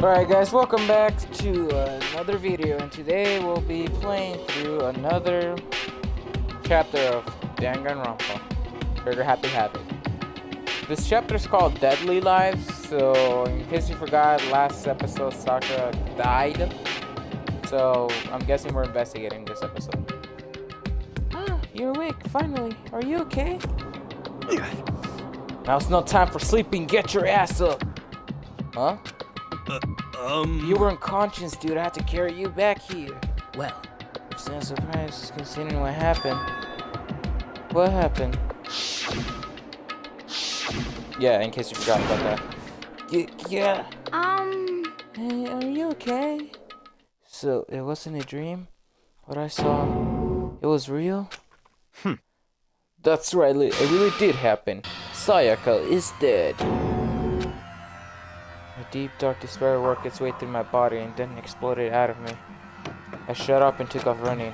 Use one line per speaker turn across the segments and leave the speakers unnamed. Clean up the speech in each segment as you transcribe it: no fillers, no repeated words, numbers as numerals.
Alright guys, welcome back to another video, and today we'll be playing through another chapter of Danganronpa, Trigger Happy Habit. This chapter is called Deadly Lives, so in case you forgot, last episode Sakura died, so I'm guessing we're investigating this episode. Ah, you're awake, finally. Are you okay? Now it's no time for sleeping, get your ass up! Huh? You were unconscious, dude. I had to carry you back here.
Well,
It's no surprise considering what happened. What happened? Yeah, in case you forgot about that. Yeah. Hey, are you okay? So, it wasn't a dream? What I saw, it was real? That's right, it really did happen. Sayaka is dead. A deep, dark despair worked its way through my body and then exploded out of me. I shut up and took off running.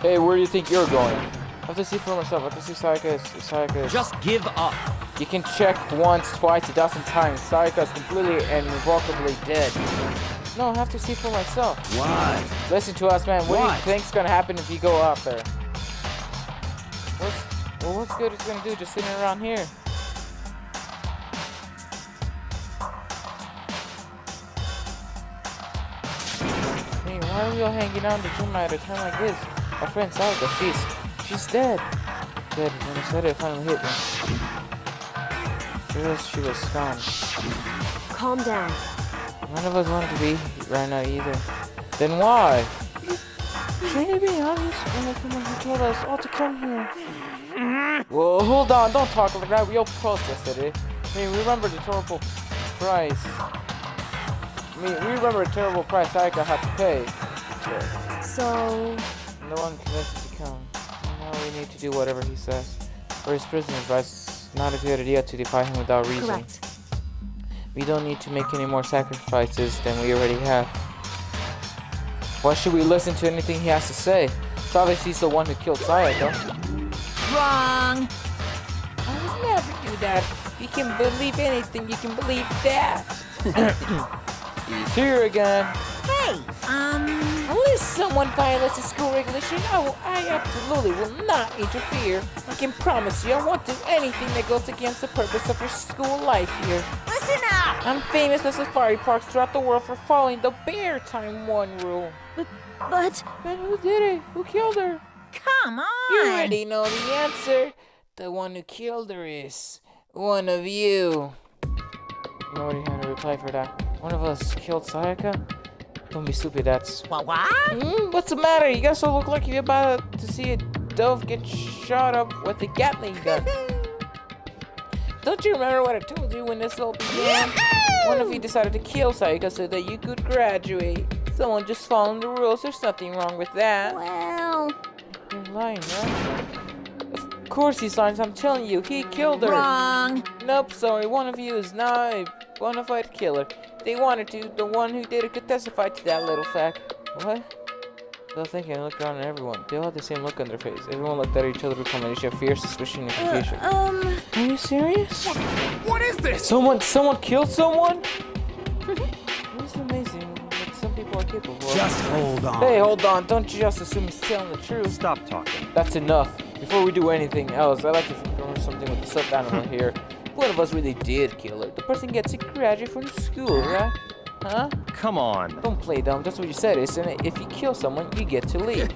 Hey, where do you think you're going? I have to see for myself. I have to see Sayaka is...
Just give up.
You can check once, twice, a dozen times. Sayaka is completely and irrevocably dead. No, I have to see for myself.
Why?
Listen to us, man. What do you think's gonna happen if you go out there? What's good it's gonna do just sitting around here? Hey, why are we all hanging out in the gym at a time like this? My friend Sayaka, she's dead. Dead. When I said it, finally hit me. She was gone.
Calm down.
None of us wanted to be right now either. Then why? Shouldn't it be obvious when the woman who told us all to come here? Well, hold on, don't talk like that. We all protested it. I mean, we remember the terrible price. Sayaka had to pay.
So...
No one convinced us to come. Now we need to do whatever he says. For his prisoner's rights, it's not a good idea to defy him without reason.
Correct.
We don't need to make any more sacrifices than we already have. Why should we listen to anything he has to say? It's obvious he's the one who killed Sayaka.
Wrong.
I would never do that. You can believe anything, you can believe that. He's here again.
Hey,
Unless someone violates a school regulation, I absolutely will not interfere. I can promise you I won't do anything that goes against the purpose of your school life here.
Listen up!
I'm famous at safari parks throughout the world for following the Bear Time 1 rule.
But...
Then who did it? Who killed her?
Come on!
You already know the answer. The one who killed her is one of you. Nobody had a reply for that. One of us killed Sayaka? Don't be stupid, that's...
What?
What's the matter? You guys all look like you're about to see a dove get shot up with a Gatling gun. Don't you remember what I told you when this all began? One of you decided to kill Sayaka so that you could graduate. Someone just following the rules. There's nothing wrong with that.
Well...
You're lying, right? Of course he's lying. I'm telling you, he killed her.
Wrong.
Nope, sorry. One of you is not a bona fide killer. If they wanted to, the one who did it could testify to that little fact. What? Still thinking, I looked around at everyone. They all had the same look on their face. Everyone looked at each other with a combination of fear, suspicion, and confusion. Are you serious?
What is this?
Someone killed someone? It's amazing what some people are capable of.
Just hold on.
Hey, hold on. Don't you just assume he's telling the truth.
Stop talking.
That's enough. Before we do anything else, I'd like to confirm something with the stuffed animal here. One of us really did kill her. The person gets to graduate from the school, right? Huh?
Come on.
Don't play dumb. That's what you said, isn't it? If you kill someone, you get to leave.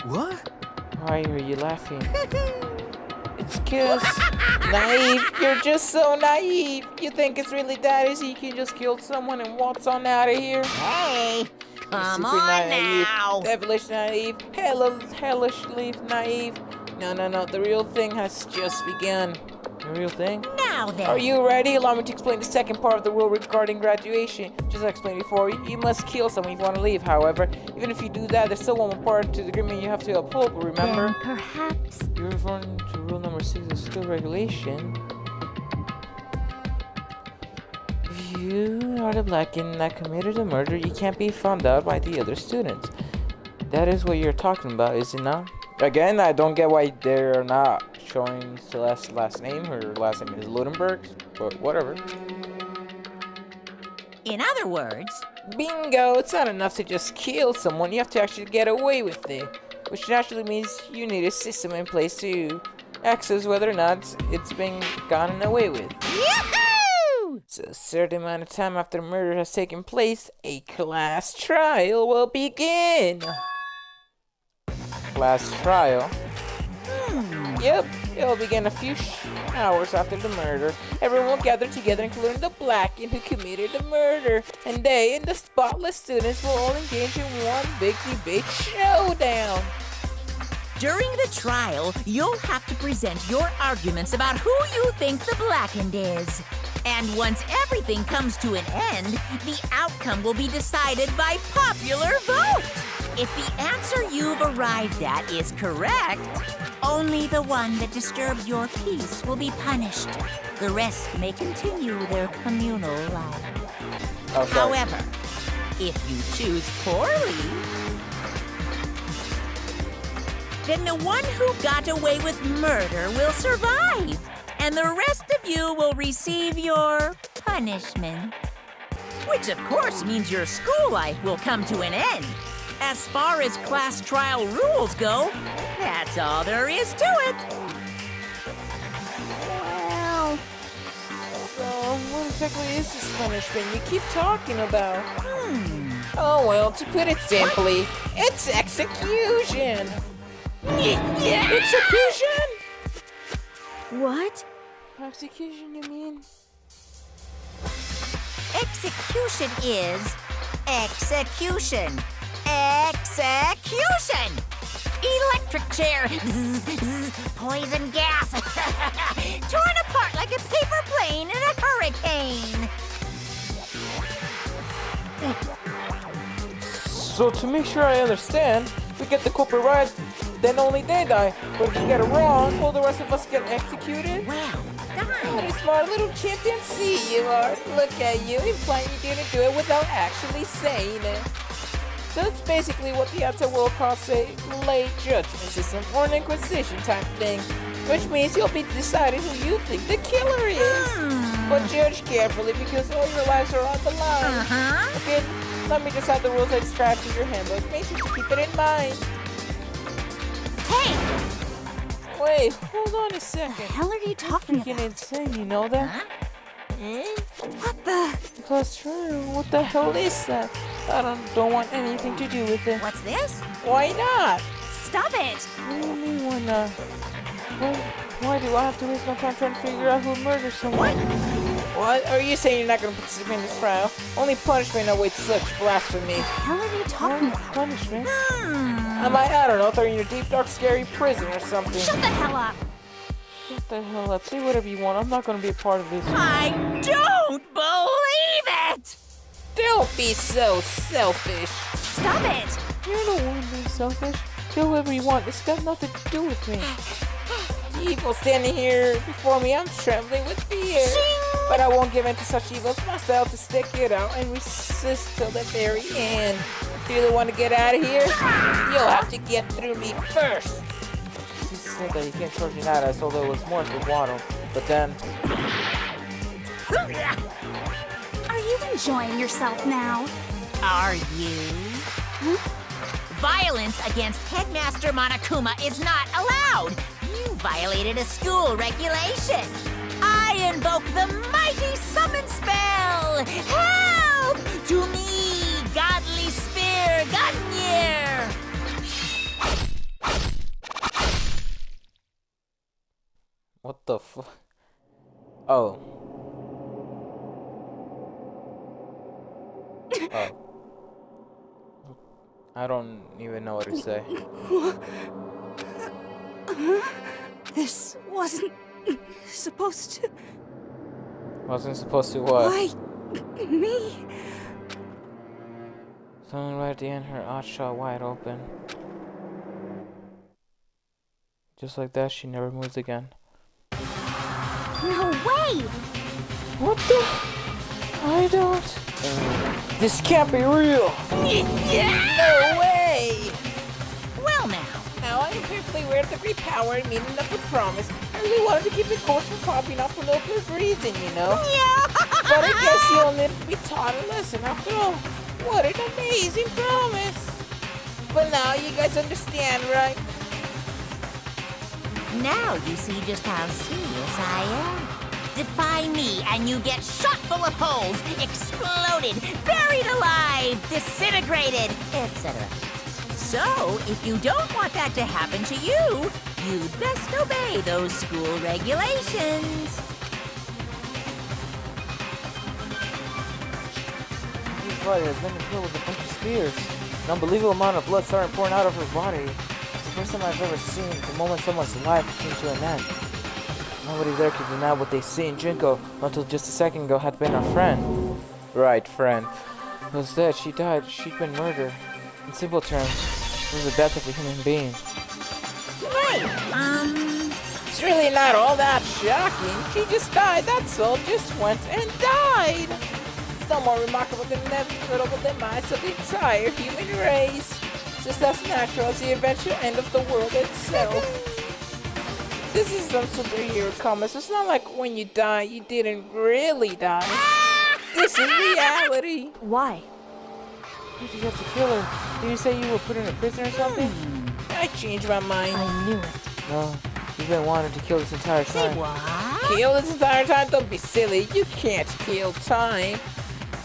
What?
Why are you laughing? It's cause naive. You're just so naive. You think it's really that easy? You can just kill someone and waltz on out of here?
Hey, come
Super
on
naive,
now.
devilish naive, hellishly naive. No, the real thing has just begun. The real thing?
Now then.
Are you ready? Allow me to explain the second part of the rule regarding graduation. Just as I explained before, you must kill someone if you want to leave. However, even if you do that, there's still one more part to the agreement you have to uphold, remember?
Then perhaps...
You're referring to rule number 6 of school regulation. If you are the black kid that committed a murder, you can't be found out by the other students. That is what you're talking about, is it not? Again, I don't get why they're not showing Celeste's last name. Her last name is Ludenberg, but whatever.
In other words,
Bingo! It's not enough to just kill someone, you have to actually get away with it. Which naturally means you need a system in place to access whether or not it's been gotten away with.
yahoo!
So a certain amount of time after the murder has taken place, a class trial will begin. Class trial? Yep, it'll begin a few hours after the murder. Everyone will gather together, including the Blackened who committed the murder. And they and the spotless students will all engage in one big debate showdown.
During the trial, you'll have to present your arguments about who you think the Blackened is. And once everything comes to an end, the outcome will be decided by popular vote. If the answer you've arrived at is correct, only the one that disturbed your peace will be punished. The rest may continue their communal life.
Oh, sorry.
However, if you choose poorly, then the one who got away with murder will survive, and the rest of you will receive your punishment. Which of course means your school life will come to an end. As far as class trial rules go, that's all there is to it.
Well, so what exactly is this punishment you keep talking about? Oh well, to put it simply, it's execution! Execution?
What?
Execution, you mean?
Execution is execution. Execution! Electric chair. Zzz, zzz, poison gas. Torn apart like a paper plane in a hurricane.
So to make sure I understand, we get the culprit right, then only they die. But if we get it wrong, will the rest of us get executed?
Well,
What
darn.
a smart little chimpanzee you are. Look at you, implying you didn't do it without actually saying it. So it's basically what the outside world calls a late judgment system or an inquisition type thing. Which means you'll be deciding who you think the killer is. But judge carefully because all your lives are on the line.
Uh-huh.
Okay, let me decide the rules I described in your handbook. Make sure to keep it in mind.
Hey,
Wait, hold on a
what
second.
the hell are you talking
Freaking
about?
insane, you know that?
Huh?
What the? Plus true. What the hell is that? I don't want anything to do with it.
What's this?
Why not?
Stop it!
What do you mean why not? Why do I have to waste my time trying to figure out who murdered someone? What? Are you saying you're not going to participate in this trial? Only punishment awaits such blasphemy.
What the hell are you talking about?
Punishment?
Hmm.
I don't know, throw you in a deep, dark, scary prison or something.
Shut the hell up!
Shut the hell up. Say whatever you want. I'm not going to be a part of this.
I don't believe it!
Don't be so selfish.
Stop it!
You're the one being selfish. Do whatever you want. It's got nothing to do with me. The evil standing here before me, I'm trembling with fear. But I won't give in to such evils myself to stick it out and resist till the very end. If you really want to get out of here, you'll have to get through me first. She said that he came charging at us, although it was more for water. But then,
Are you enjoying yourself now?
Are you? Violence against Headmaster Monokuma is not allowed. You violated a school regulation. I invoke the mighty summon spell. Help to me, godly spear, Gungnir.
what the fuck? Oh. Oh. I don't even know what to say.
This wasn't supposed to.
Wasn't supposed to what?
Why me?
Suddenly right at the end, her eyes shot wide open. Just like that, she never moves again.
No way!
What the? I don't. This can't be real. No way!
Well now,
Now I am perfectly aware spirit, the great power and meaning of the promise. I really wanted to keep the course from popping off for no good reason, you know?
Yeah.
But I guess you'll need to be taught a lesson after all. What an amazing promise! But now you guys understand, right?
Now you see just how serious I am. Defy me and you get shot full of holes, exploded, buried alive, disintegrated, etc. So, if you don't want that to happen to you, you'd best obey those school regulations.
His body has been filled with a bunch of spears. An unbelievable amount of blood started pouring out of her body. It's the first time I've ever seen the moment someone's life came to an end. Nobody there could deny what they see in Junko until just a second ago had been our friend. Right, friend. Was dead. She died. She'd been murdered. In simple terms, it was the death of a human being.
Right,
It's really not all that shocking. She just died, that's all. Just went and died. It's no more remarkable than the inevitable demise of the entire human race. Just as natural as the eventual end of the world itself. This is some superhero comics. It's not like when you die, you didn't really die. This is reality.
Why?
Why did you have to kill her? Did you say you were put in a prison or something? I changed my mind.
I knew it.
No, you've been wanting to kill this entire
say
time.
what?
Kill this entire time? Don't be silly. You can't kill time.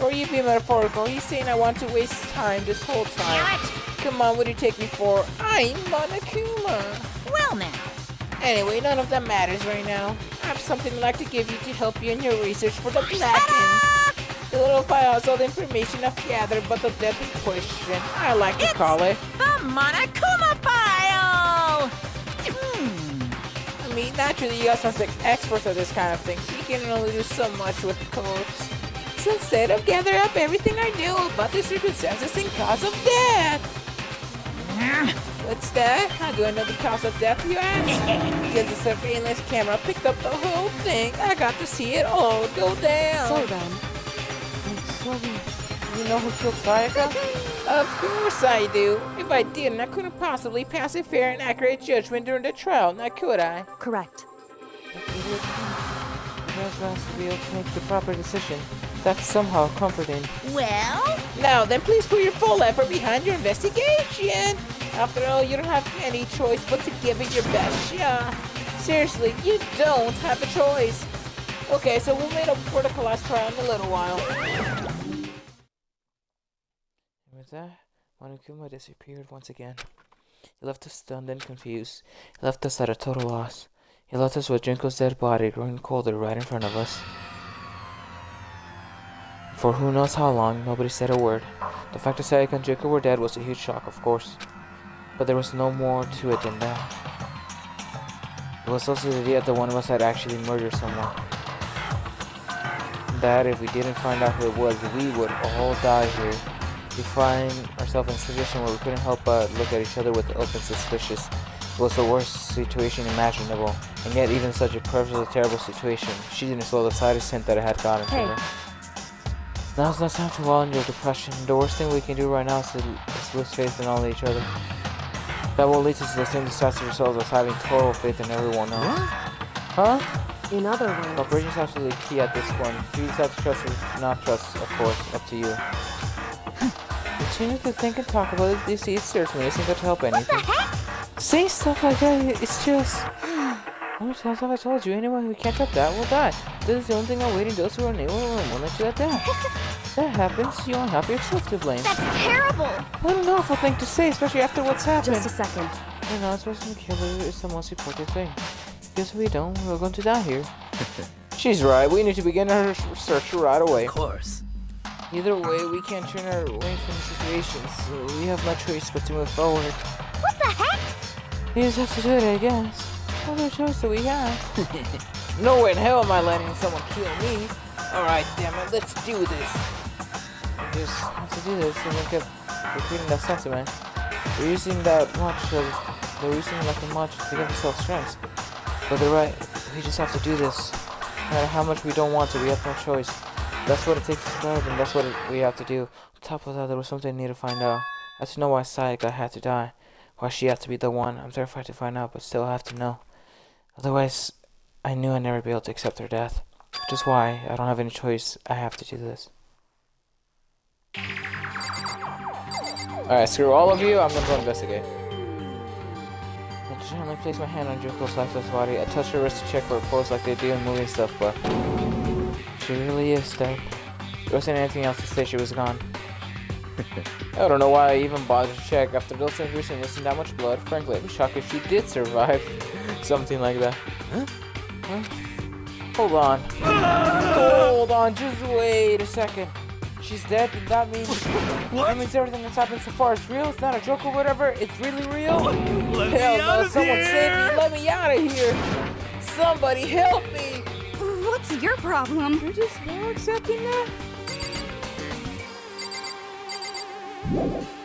Or you be metaphorical. Are you saying I want to waste time this whole time?
What?
Come on, what do you take me for? I'm Monokuma.
Well now.
Anyway, none of that matters right now. I have something I'd like to give you to help you in your research for the Blackened. The little file has all the information I've gathered about the death in question. I like to call it.
The Monokuma file!
I mean, naturally, you guys sound like experts at this kind of thing, so you can only do so much with the corpse. So instead of gathering up everything I knew about the circumstances and cause of death. What's that? How do I know the cause of death, you ask? Because the surveillance camera picked up the whole thing. I got to see it all go down.
So then,
You know who killed Sayaka? Of course I do. If I didn't, I couldn't possibly pass a fair and accurate judgment during the trial, now could I?
correct.
You guys must be able to make the proper decision. That's somehow comforting.
Well,
Now then, please put your full effort behind your investigation. After all, you don't have any choice but to give it your best shot. Seriously, you don't have a choice. Okay, so we'll meet up for the last trial in a little while. And with that, Monokuma disappeared once again. He left us stunned and confused. He left us at a total loss. He left us with Junko's dead body growing colder right in front of us. For who knows how long, nobody said a word. The fact that Sayaka and Junko were dead was a huge shock, of course. But there was no more to it than that. It was also the idea that one of us had actually murdered someone. That if we didn't find out who it was, we would all die here. We find ourselves in a situation where we couldn't help but look at each other with open suspicion. It was the worst situation imaginable, and yet even such a perfectly terrible situation, she didn't show the slightest hint that it had gotten to her. Now's not time to wallow in your depression. The worst thing we can do right now is lose faith in all each other. That will lead us to the same disastrous results as having total faith in everyone else. Huh?
In other words,
Cooperation is absolutely key at this point. You decide to trust or not trust, of course, up to you. Continue to think and talk about it. You see, it certainly isn't going to help anything. Say stuff like that, it's just... How much times have I told you? Anyone who can't help that will die. This is the only thing I'm waiting those who are unable will let you let down. That happens, you don't have yourself to blame.
that's terrible.
What an awful thing to say, especially after what's happened.
Just a second.
You know, especially killer is the most important thing. Because if we don't, we're going to die here. She's right, we need to begin our research right away.
Of course.
Either way, we can't turn our way from the situation, so we have no choice but to move forward.
what the heck?
We just have to do it, I guess. What other choice do we have? No way in hell am I letting someone kill me. Alright, damn it, let's do this. We just have to do this, and we kept repeating that sentiment. We're using that much, they're using like a much to give themselves strength. But they're right, we just have to do this. No matter how much we don't want to, we have no choice. That's what it takes to survive, and that's what we have to do. On top of that, there was something I need to find out. I have to know why Sayaka had to die. Why she has to be the one? I'm terrified to find out, but still I have to know. Otherwise, I knew I'd never be able to accept her death. Which is why I don't have any choice. I have to do this. Alright, screw all of you. I'm gonna go investigate. I gently place my hand on Junko's lifeless body. I touch her wrist to check for a pulse like they do in movie stuff, but she really is dead. There wasn't anything else to say. She was gone. I don't know why I even bothered to check. After those injuries and missing that much blood, frankly, I'd be shocked if she did survive. Something like that. Huh? Hold on. Hold on, just wait a second. She's dead, and that means everything that's happened so far is real. It's not a joke or whatever. It's really real. Hell no! Someone save me! Let me out of here! Somebody help me!
What's your problem?
You're just not accepting that?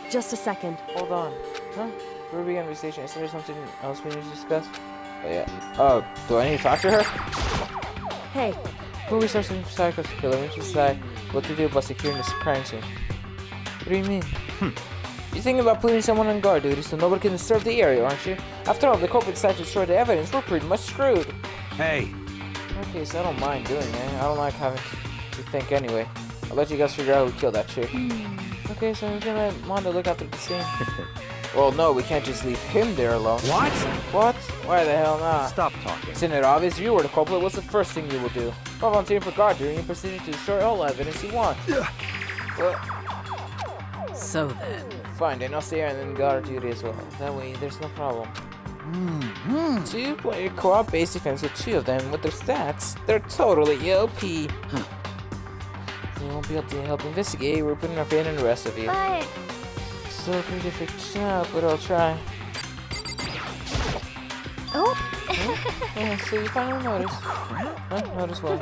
Just a second.
Hold on. Huh? We're beginning the station. Is there something else we need to discuss? Oh yeah. Oh, do I need to talk to her?
Hey,
Before we start searching for psychos to kill her, we should decide what to do about securing this crime scene. What do you mean? You're thinking about putting someone on guard duty so nobody can disturb the area, aren't you? After all, if the culprit decides to destroy the evidence, we're pretty much screwed.
Hey,
Okay, so I don't mind doing it. I don't like having to think anyway. I'll let you guys figure out who killed that chick. Okay, so we're gonna let Mondo look after the scene. Well, no, we can't just leave him there alone.
what?
What? Why the hell not?
Stop talking.
Isn't it obvious? If you were the culprit, what's the first thing you will do? While volunteering for guard duty and proceeding to destroy all evidence you want. Well,
so then.
fine, then I'll stay here and then guard duty as well. That way, there's no problem. 2-player co-op base defense with 2 of them. With their stats, they're totally OP. You won't be able to help investigate. We're putting our faith in the rest of you.
But
So pretty to fix out, but I'll try.
oh,
Yeah, so you finally noticed. Huh? Notice what?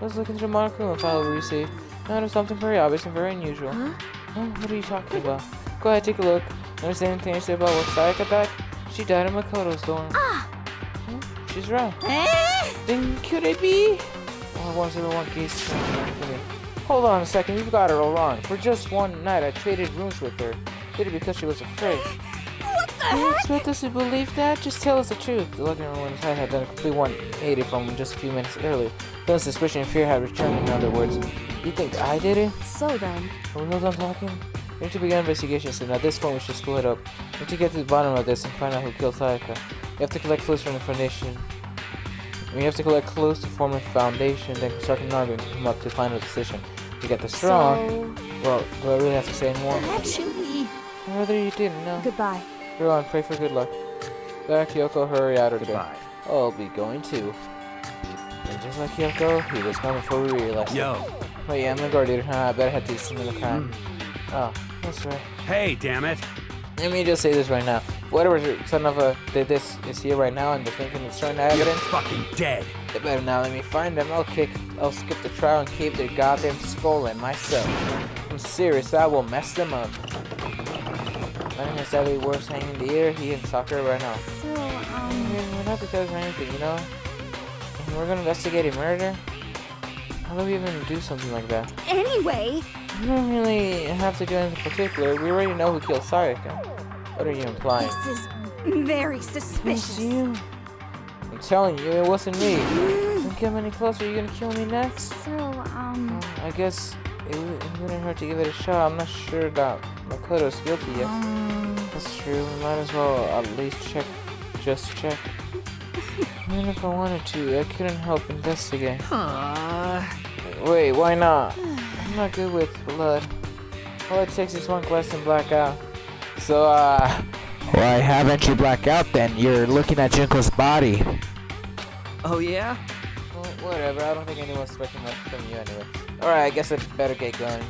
Let's look into the monochrome file we received. Notice something very obvious and very unusual. Huh? What are you talking about? Go ahead, take a look. Notice anything you say about what Sayaka died? She died in Makoto's dorm. She's right. Then could it be? 101 case. Hold on a second, you've got it all wrong. For just one night, I traded rooms with her. Did it because she was afraid.
what the
You
heck?
expect us to believe that? Just tell us the truth. The look in everyone's head had done a complete 180 from just a few minutes earlier. Then suspicion and fear had returned, in other words. You think I did it?
So then.
Are we all done talking? We need to begin investigations, and at this point we should split up. We need to get to the bottom of this and find out who killed Sayaka. We have to collect clues from the foundation. We have to collect clues to form a foundation, then construct an army and come up to a final decision. To get this wrong, well, do I really have to say anymore?
Actually,
Whether you didn't know.
Goodbye.
Go on, pray for good luck. Back, Kyoko, hurry out of there.
Goodbye.
I'll be going too. And just like Kyoko, he was coming before we realized
Yo.
it. Oh yeah, I'm the guard leader. I better head to the scene of the crime. Oh, that's right.
Hey, damn it.
Let me just say this right now. Whatever son of a did this is here right now and they're thinking it's showing the
You're
evidence.
fucking dead.
They better not let me find them. I'll skip the trial and cave their goddamn skull in myself. I'm serious, I will mess them up. My name is Ellie Worf's hanging in the air. He in soccer right now.
so,
We're not because of anything, you know? And we're gonna investigate a murder? How do we even do something like that?
anyway,
We don't really have to do anything particular. We already know who killed Sayaka. What are you implying?
this is very
It's
suspicious.
you. I'm telling you, it wasn't me. Don't come any closer. You're gonna kill me next?
So,
I guess it wouldn't hurt to give it a shot. I'm not sure that Makoto's guilty yet. That's true. We might as well at least check. Just check. Even if I wanted to, I couldn't help investigate. Wait, why not? I'm not good with blood. All it takes is one glass and black out. So, why haven't you black out then? You're looking at Junko's body.
Oh yeah?
Well, whatever. I don't think anyone's expecting much from you anyway. Alright, I guess I better get going.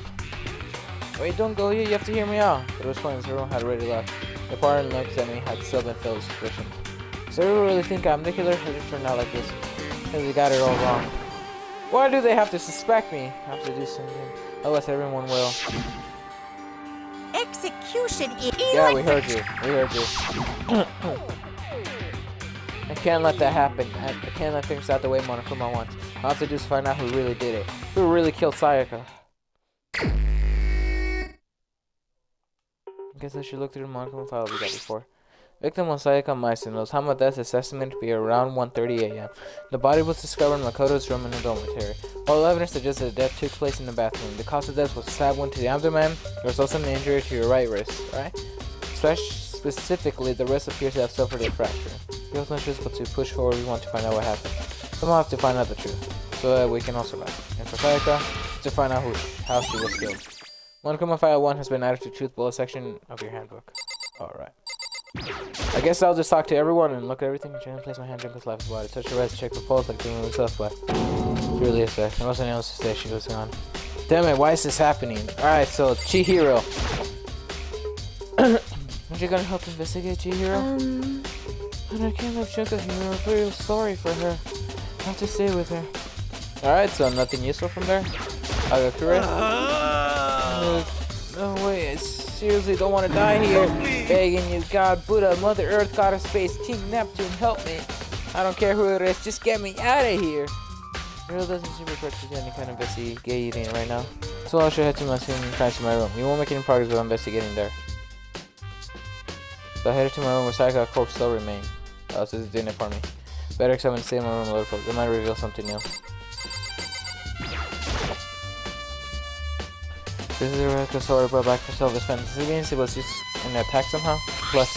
Wait, don't go yet. You have to hear me out. At this point, everyone had already left. The partner next to me had still been filled with suspicion. So everyone really think I'm the killer? It just turned out like this. Because they got it all wrong. Why do they have to suspect me? I have to do something. Otherwise, everyone will.
Execution is
Yeah, we heard you. We heard you. I can't let that happen. I can't let things out the way Monokuma wants. All I have to do is find out who really did it. Who really killed Sayaka. I guess I should look through the Monokuma file we got before. Victim was Sayaka Maisen. The time of death is estimated to be around 1:30 a.m. The body was discovered in Makoto's room in the dormitory. All evidence suggests that the death took place in the bathroom. The cause of death was a stab wound to the abdomen. There was also an injury to your right wrist. Alright? Specifically, the wrist appears to have suffered a fracture. The ultimate truth, but to push forward, we want to find out what happened. Somehow have to find out the truth, so that we can also survive. And for Sayaka, to find out how she was killed. 1.51 has been added to truth bullet section of your handbook. Alright. I guess I'll just talk to everyone and look at everything. Gently place my hand in his left body. Touch the rest, check the pulse like doing myself, but really is there. There wasn't else to say. She was gone. Damn it, why is this happening? Alright, so Chihiro. Aren't you gonna help investigate Chihiro? And I can't leave Junko here. I'm very sorry for her. I have to stay with her. Alright, so nothing useful from there? Agakure? No way, I seriously don't want to die here. Begging you, God, Buddha, Mother Earth, God of Space, King Neptune, help me. I don't care who it is, just get me out of here. It really doesn't seem appropriate to do any kind of investigating right now. So I should head to my room. We won't make any progress with investigating there. So I headed to my room where Sayaka corpse still remained. So this is doing it for me. Better examine and stay in my room a little closer. It might reveal something new. This is a relic sword brought back for self-defense. This means it was used in an attack somehow. Plus,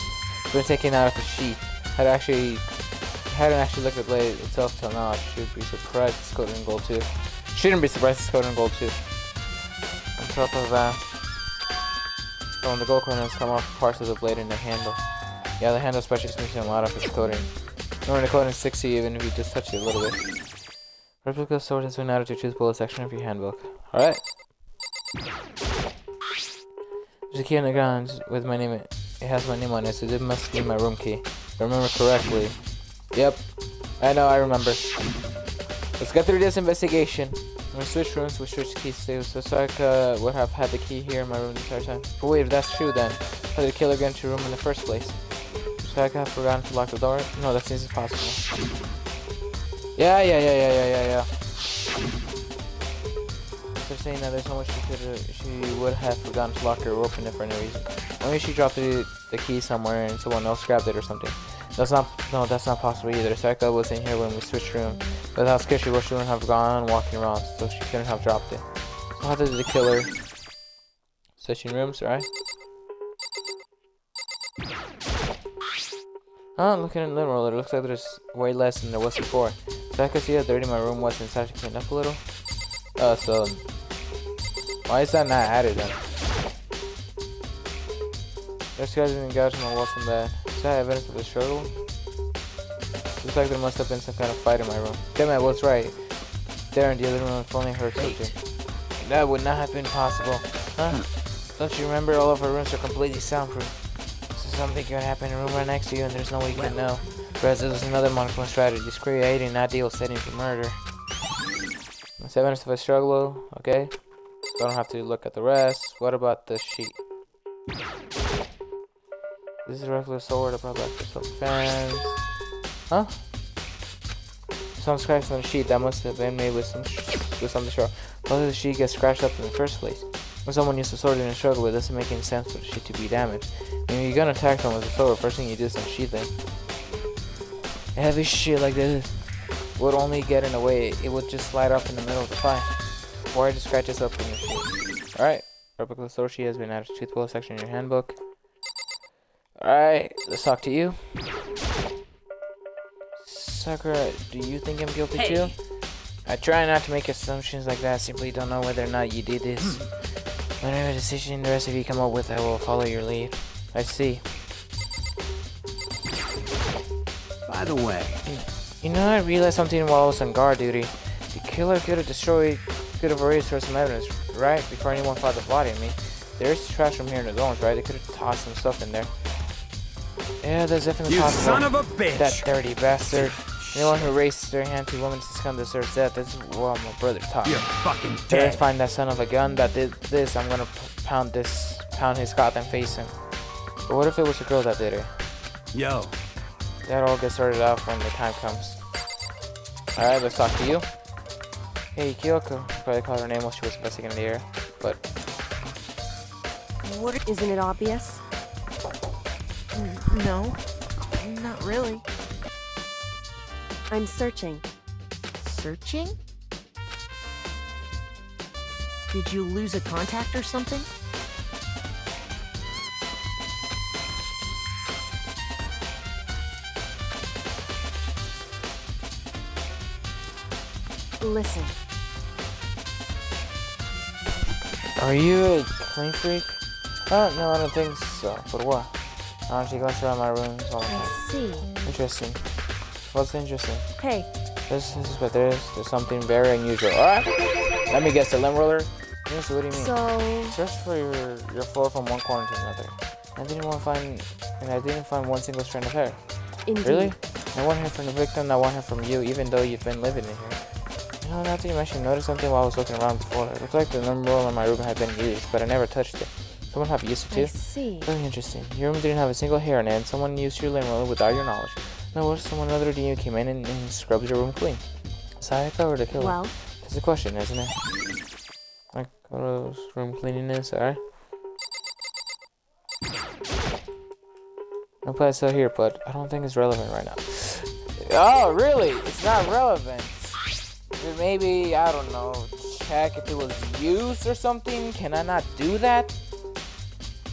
it's been taken out of the sheath. Hadn't actually looked at the blade itself till now. I should be surprised it's coated in gold too. Shouldn't be surprised it's coated in gold too. On top of that, when the gold corners come off parts of the blade in the handle. Yeah, the handle especially is missing a lot of its coating. Remember, the coating sticks to you even if you just touch it a little bit. Replica sword has been added to choose bullet section of your handbook. Alright. There's a key on the ground with my name. It has my name on it, so it must be my room key. If I remember correctly. Yep. I know, I remember. Let's get through this investigation. When we switch rooms, we switch keys too. So Sayaka would have had the key here in my room the entire time. But wait, if that's true then, how did the killer get into your room in the first place? Sayaka have forgotten to lock the door? No, that seems impossible. Yeah. They're saying that there's so much she would have forgotten to lock it or open it for any reason. Maybe she dropped the key somewhere and someone else grabbed it or something. That's not possible either. Sayaka was in here when we switched room, but how scared she was, she wouldn't have gone walking around, so she couldn't have dropped it. So how did the killer switching rooms, right? Looking in the mirror, it looks like there's way less than there was before. So I could see how dirty my room was inside to clean up a little. So why is that not added then? There's scratches and gouges on the walls from that. Is that evidence of a struggle? Looks like there must have been some kind of fight in my room. Damn it, I was right. There in the other room, if only heard something. That would not have been possible. Huh? Don't you remember all of our rooms are completely soundproof? So something could happen in the room right next to you and there's no way you can know. Whereas there's another monochrome strategy. It's creating an ideal setting for murder. That's evidence of a struggle, okay? So I don't have to look at the rest. What about the sheet? This is a regular sword I brought back for self-defense. Huh? Some scratches on the sheet that must have been made with something sharp. How did the sheet get scratched up in the first place? When someone used the sword in a struggle, it doesn't make any sense for the sheet to be damaged. I mean, you're gonna attack someone with a sword, first thing you do is unsheath it. A heavy shit like this would only get in the way. It would just slide off in the middle of the fight. Why just scratch this up in the sheet? Alright, replica sword sheet has been added to the truth section in your handbook. Alright, let's talk to you. Sakura, do you think I'm guilty too? I try not to make assumptions like that, simply don't know whether or not you did this. Whatever decision the rest of you come up with, I will follow your lead. I see.
By the way,
you know, I realized something while I was on guard duty. The killer could have erased some evidence, right? Before anyone found the body. I mean, there's trash from here in the dorms, right? They could have tossed some stuff in there. Yeah, that's definitely possible.
You son of a bitch!
That dirty bastard. Anyone who raised their hand to a woman's scum deserves death. That's what my brother taught me.
You're fucking
Let's
dead.
find that son of a gun that did this. I'm gonna pound his goddamn face in. But what if it was a girl that did it?
Yo.
That all gets sorted out when the time comes. Alright, let's talk to you. Hey, Kyoko. Probably called her name while she was investigating the air. But
What? Isn't it obvious? No.
Not really.
I'm searching.
Searching? Did you lose a contact or something?
Listen.
Are you a clean freak? No, I don't think so. But what? She goes around my room all the time.
I see.
Interesting. What's interesting?
Hey,
This is what there is. There's something very unusual. Alright. Let me guess, the limb roller? Yes, what do you mean?
so...
Search for your floor from one corner to another. I didn't find one single strand of hair.
Indeed.
Really? I want hair from the victim, I want hair from you, even though you've been living in here. You know, now that you mentioned, I noticed something while I was looking around before. It looked like the limb roller in my room had been used, but I never touched it. Someone have used it too?
I see.
Very interesting. Your room didn't have a single hair on it, and someone used your limb roller without your knowledge. No, what if someone other than you came in and scrubbed your room clean? Sayaka or the killer?
Well,
That's the question, isn't it? Like, what was room cleanliness, alright? No place out here, but I don't think it's relevant right now. Oh, really? It's not relevant. Maybe, I don't know, check if it was used or something? Can I not do that?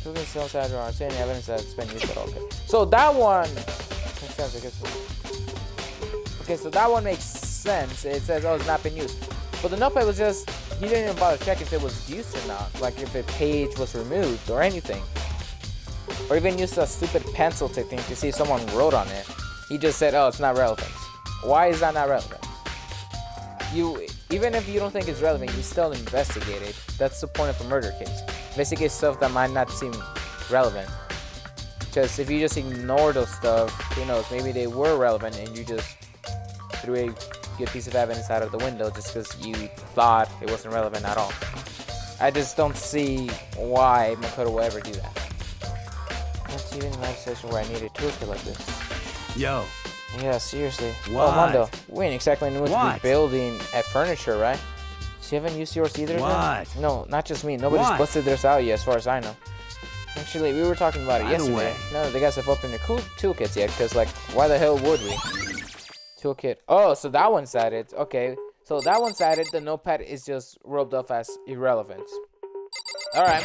Proving still sad or aren't any evidence that it's been used at all. Okay. So that one makes sense, I guess. Okay, so that one makes sense. It says, oh, it's not been used. But the notepad was just, he didn't even bother to check if it was used or not. Like if the page was removed or anything. Or even used a stupid pencil thing to see if someone wrote on it. He just said, oh, it's not relevant. Why is that not relevant? Even if you don't think it's relevant, you still investigate it. That's the point of a murder case. Investigate stuff that might not seem relevant. Because if you just ignore those stuff, who knows, maybe they were relevant and you just threw a good piece of evidence out of the window just because you thought it wasn't relevant at all. I just don't see why Makoto will ever do that. That's even in a situation where I need a toolkit like this.
Yo.
Yeah, seriously.
What?
Oh, Mondo, we ain't exactly new to
What?
be building at furniture, right? So you haven't used yours either?
What?
Then? No, not just me. Nobody's
What?
busted theirs out yet, as far as I know. Actually, we were talking about it
By the
yesterday.
way.
No, the guys have opened their toolkits yet, because, like, why the hell would we? Toolkit. Oh, so that one's added. Okay. So that one's added. The notepad is just rubbed off as irrelevant. Alright.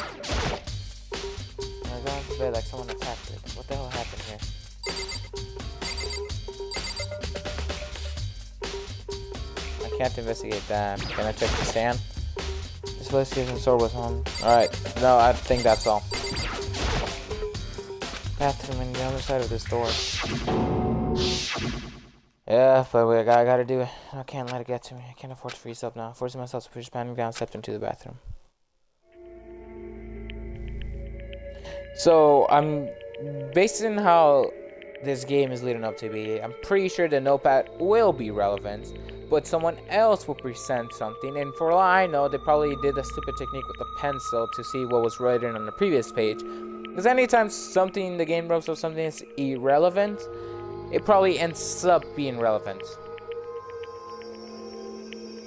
I'm going to bed like someone attacked it. What the hell happened here? I can't investigate that. Can I check the stand? This PlayStation sword was on. Alright. No, I think that's all. Bathroom on the other side of this door. Yeah, but I gotta do it. I can't let it get to me. I can't afford to freeze up now. Forcing myself to push panic down, stepped into the bathroom. So, I'm based on how this game is leading up to be, I'm pretty sure the notepad will be relevant, but someone else will present something, and for all I know, they probably did a stupid technique with a pencil to see what was written on the previous page. Because anytime something, the game rubs off something is irrelevant, it probably ends up being relevant.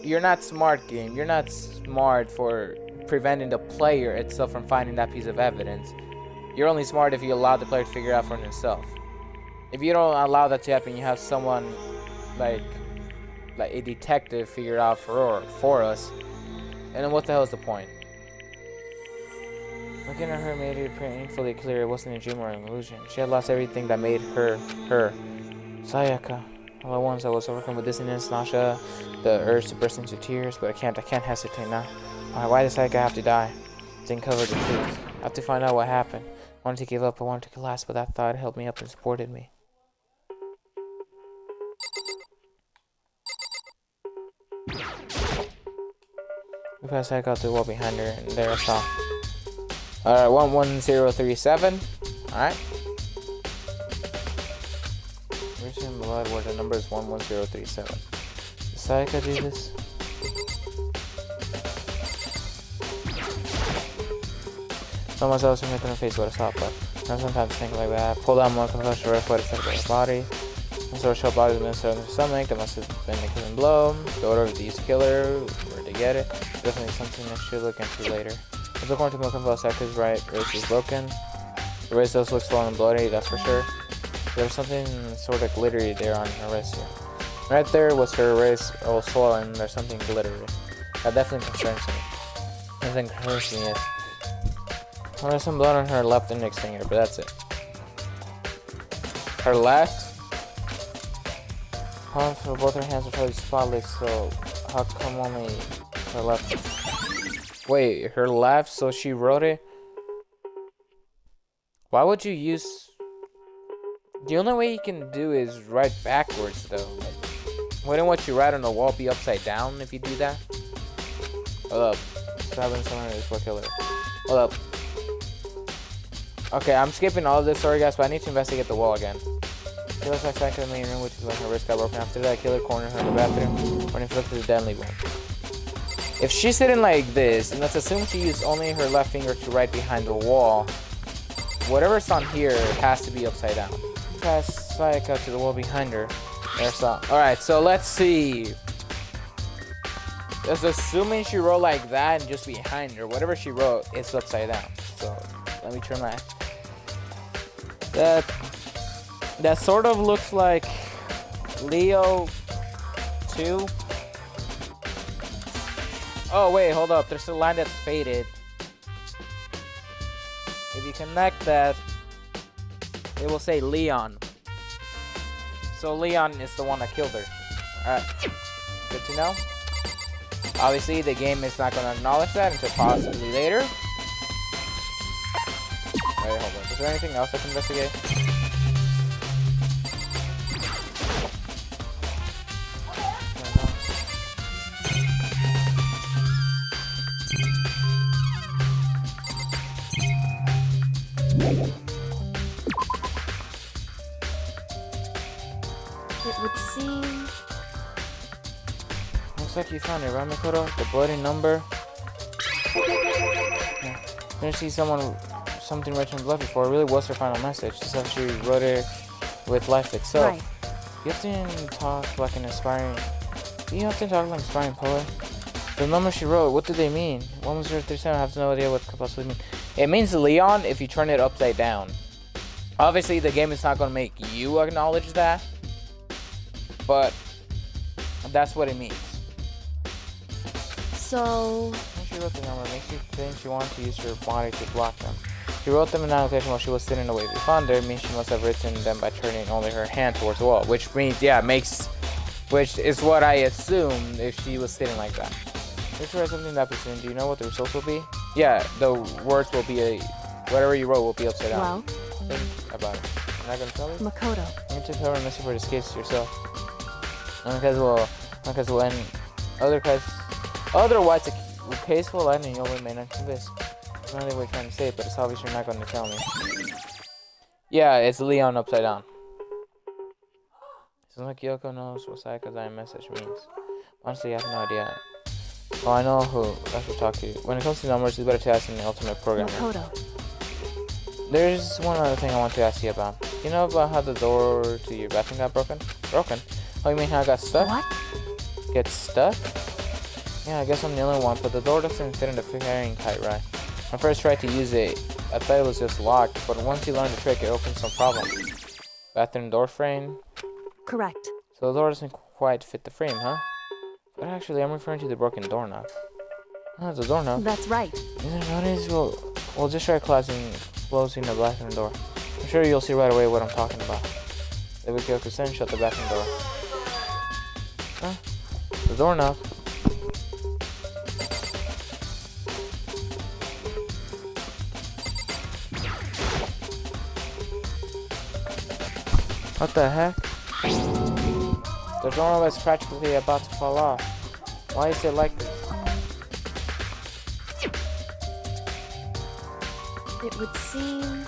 You're not smart, game. You're not smart for preventing the player itself from finding that piece of evidence. You're only smart if you allow the player to figure it out for himself. If you don't allow that to happen, you have someone like a detective figure it out for us. And then what the hell is the point? Looking at her made it painfully clear it wasn't a dream or an illusion. She had lost everything that made her, her. Sayaka. All at once I was overcome with dizziness, nausea, the urge to burst into tears, but I can't hesitate now. Why does Sayaka have to die? Didn't cover the truth. I have to find out what happened. I wanted to give up, I wanted to collapse, but that thought held me up and supported me. We passed Sayaka to the wall behind her, and there I saw. Alright, 11037. Alright. Where's in blood where the number is 11037. Did Sayaka do this? Told myself to make her face what I saw, but I sometimes think like that. Pulled out more confession right what it said about her body. Some sort of shell body was missing in her stomach. That must have been a killing blow. The order of these killer, where to get it. Definitely something I should look into later. If according to Milk and Sayaka's right wrist is broken. The wrist does look swollen and bloody, that's for sure. There's something sort of glittery there on her wrist here. Right there was her wrist all swollen, and there's something glittery. That definitely concerns me. The thing concerns me is there's some blood on her left index finger, but that's it. Her left palms for both her hands are totally spotless, so how come only her left? Wait, her left, so she wrote it? Why would you use... The only way you can do is write backwards, though. Wouldn't what you write on the wall be upside down if you do that? Hold up. Stabbing someone is what killer. Hold up. Okay, I'm skipping all of this, sorry guys, but I need to investigate the wall again. Killer strikes back to the main room, which is when her wrist got broken. After that, killer cornered her in the bathroom, when inflicted a deadly wound. If she's sitting like this, and let's assume she used only her left finger to write behind the wall, whatever's on here has to be upside down. Pass Sayaka out to the wall behind her. There's some. Alright, so let's see. Just assuming she wrote like that and just behind her, whatever she wrote is upside down. So let me turn my... That sort of looks like Leo 2. Oh wait, hold up. There's a line that's faded. If you connect that, it will say Leon. So Leon is the one that killed her. Alright. Good to know. Obviously, the game is not going to acknowledge that until possibly later. Wait, hold on. Is there anything else I can investigate?
It would seem...
Looks like you found it, right, Makoto? The bloody number. Yeah. Didn't see something written in blood before. It really was her final message. This how she wrote it with life itself.
Right.
You often talk like an inspiring... Do you often talk like an inspiring poet? The number she wrote, what do they mean? 11037, I have no idea what it could possibly mean. It means Leon if you turn it upside down. Obviously, the game is not going to make you acknowledge that. But that's what it means.
So...
When she wrote the number, makes you think she wanted to use her body to block them. She wrote them in annotation while she was sitting away. We found her, means she must have written them by turning only her hand towards the wall. Which means, yeah, which is what I assumed if she was sitting like that. If you write something that soon, do you know what the results will be? Yeah, the words will be whatever you wrote will be upside down.
Well...
Think about it. I'm not gonna tell you?
Makoto.
You need to cover a message for this case yourself. Because will end. Otherwise, the case will end and you'll remain unconvinced. I don't know what you're trying to say, but it's obvious you're not going to tell me. Yeah, it's Leon upside down. Sounds like Yoko knows what Sayaka's message means. Honestly, I have no idea. Well, I know who I should talk to. When it comes to numbers, it's better to ask the ultimate programmer.
Makoto.
There's one other thing I want to ask you about. You know about how the door to your bathroom got broken? Oh, you mean how it got stuck?
What?
Get stuck? Yeah, I guess I'm the only one, but the door doesn't fit in the carrying kite right. When I first tried to use it, I thought it was just locked, but once you learn the trick, it opens no problem. Bathroom door frame?
Correct.
So the door doesn't quite fit the frame, huh? But actually, I'm referring to the broken doorknob. Oh, it's a doorknob.
That's right.
You notice? We'll just try closing the bathroom door. I'm sure you'll see right away what I'm talking about. Then we can shut the bathroom door. Huh? The doorknob. What the heck? The doorknob is practically about to fall off. Why is it like this?
It would seem...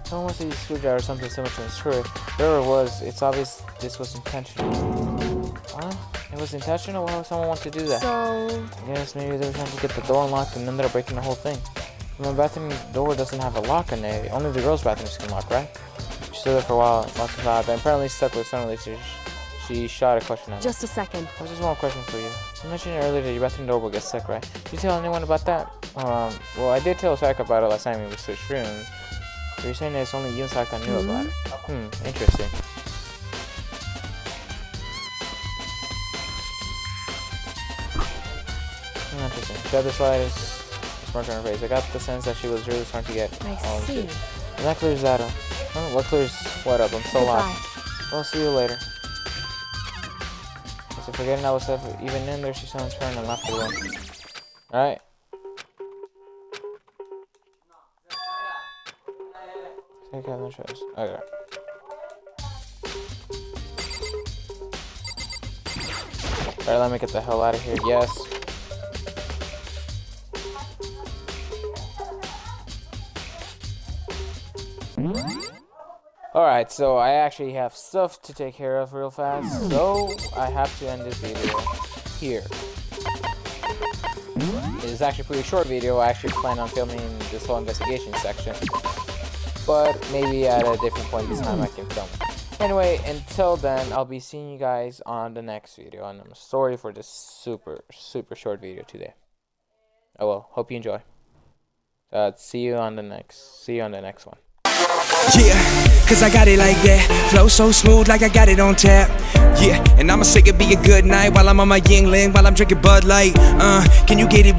Someone wants to use a screwdriver or something similar to unscrew it. Whatever it was, it's obvious this was intentional. Huh? It was intentional? Why would someone want to do that?
So...
Yes, maybe they were trying to get the door unlocked and ended up breaking the whole thing. My bathroom door doesn't have a lock on it. Only the girls' bathrooms can lock, right? She stood there for a while, lots of thought, but apparently stuck with suddenly she shot a question at me.
Just a second.
I just one question for you. You mentioned earlier that your bathroom door will get stuck, right? Did you tell anyone about that? Well, I did tell Sayaka about it last time we switched rooms. So you're saying it's only Yusaka knew about it? Interesting. Interesting. The other slide is smart on her face. I got the sense that she was really starting to get
I
all
see.
into it. And that clears that up. Oh, what clears what up? I'm so lost. I'll see you later. So forgetting I was even in there, she saw him turn and left the room. Alright. Take out the choice. Okay. Alright, let me get the hell out of here. Yes. Alright, so I actually have stuff to take care of real fast, so I have to end this video here. It is actually a pretty short video. I actually plan on filming this whole investigation section, but maybe at a different point this time I can film it. Anyway, until then, I'll be seeing you guys on the next video, and I'm sorry for this super short video today. Oh well, hope you enjoy. See you on the next one.
Yeah, cause I got it like that. Flow so smooth like I got it on tap. Yeah, and I'ma say it be a good night while I'm on my Yingling, while I'm drinking Bud Light. Can you get it?